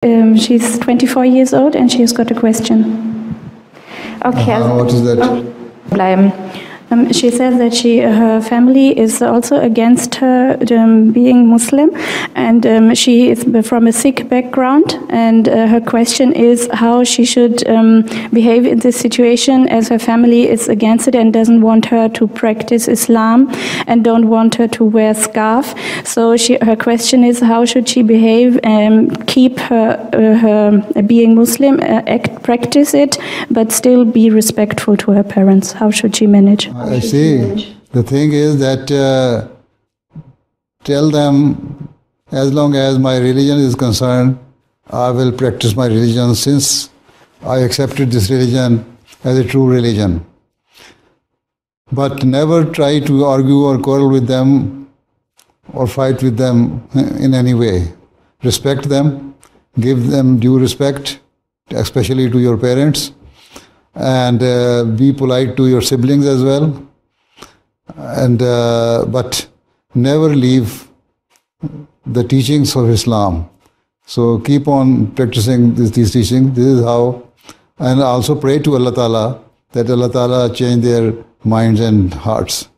She's 24 years old and she's got a question. Okay. What is that? She says that her family is also against her being Muslim, and she is from a Sikh background, and her question is how she should behave in this situation, as her family is against it and doesn't want her to practice Islam and don't want her to wear scarf. So her question is how should she behave and keep her being Muslim, practice it, but still be respectful to her parents. How should she manage? I see. The thing is that tell them, as long as my religion is concerned, I will practice my religion since I accepted this religion as a true religion. But never try to argue or quarrel with them or fight with them in any way. Respect them, give them due respect, especially to your parents, and be polite to your siblings as well. And but never leave the teachings of Islam. So keep on practicing these teachings. This is how, and also pray to Allah Ta'ala that Allah Ta'ala change their minds and hearts.